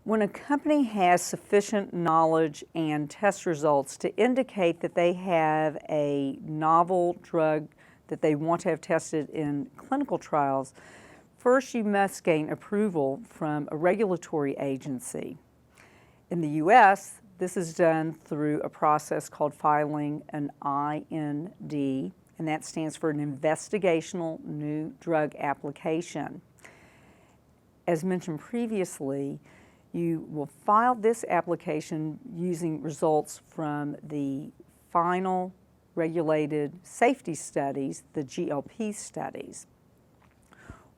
When a company has sufficient knowledge and test results to indicate that they have a novel drug that they want to have tested in clinical trials, first you must gain approval from a regulatory agency. In the U.S., this is done through a process called filing an IND, and that stands for an Investigational New Drug Application. As mentioned previously, you will file this application using results from the final regulated safety studies, the GLP studies.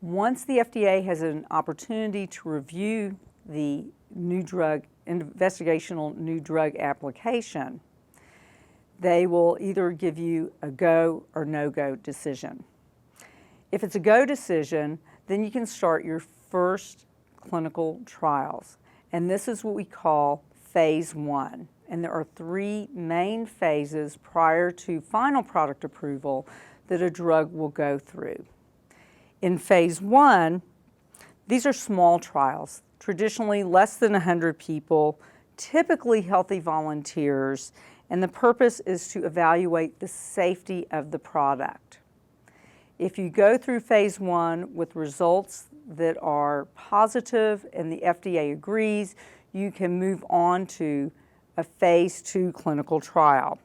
Once the FDA has an opportunity to review the investigational new drug application, they will either give you a go or no-go decision. If it's a go decision, then you can start your first clinical trials. And this is what we call phase 1. And there are 3 main phases prior to final product approval that a drug will go through. In phase 1, these are small trials, traditionally less than 100 people, typically healthy volunteers, and the purpose is to evaluate the safety of the product. If you go through phase 1 with results that are positive and the FDA agrees, you can move on to a phase 2 clinical trial.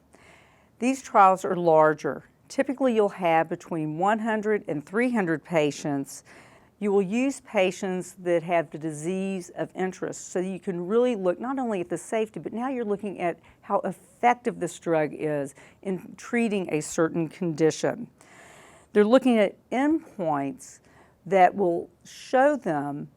These trials are larger. Typically you'll have between 100 and 300 patients. You will use patients that have the disease of interest, so you can really look not only at the safety, but now you're looking at how effective this drug is in treating a certain condition. They're looking at endpoints that will show them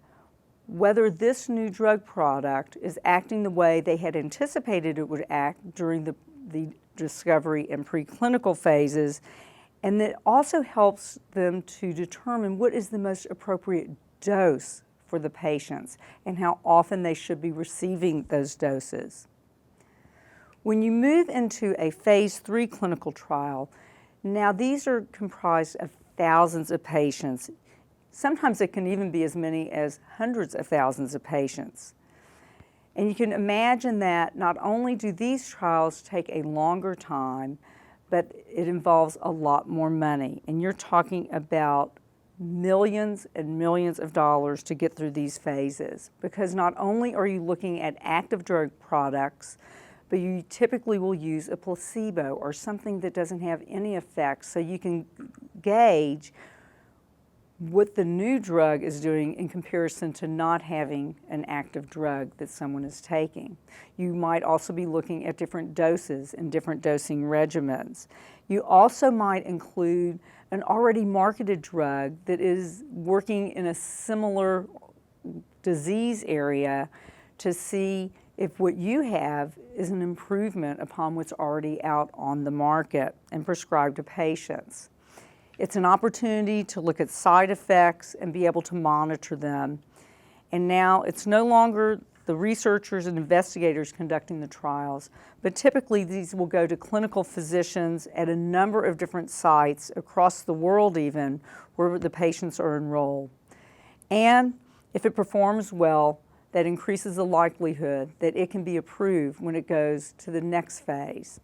whether this new drug product is acting the way they had anticipated it would act during the discovery and preclinical phases, and that also helps them to determine what is the most appropriate dose for the patients and how often they should be receiving those doses. When you move into a phase 3 clinical trial, now these are comprised of thousands of patients. Sometimes it can even be as many as hundreds of thousands of patients. And you can imagine that not only do these trials take a longer time, but it involves a lot more money. And you're talking about millions and millions of dollars to get through these phases, because not only are you looking at active drug products, but you typically will use a placebo or something that doesn't have any effect, so you can gauge what the new drug is doing in comparison to not having an active drug that someone is taking. You might also be looking at different doses and different dosing regimens. You also might include an already marketed drug that is working in a similar disease area to see if what you have is an improvement upon what's already out on the market and prescribed to patients. It's an opportunity to look at side effects and be able to monitor them. And now it's no longer the researchers and investigators conducting the trials, but typically these will go to clinical physicians at a number of different sites across the world even, where the patients are enrolled. And if it performs well, that increases the likelihood that it can be approved when it goes to the next phase.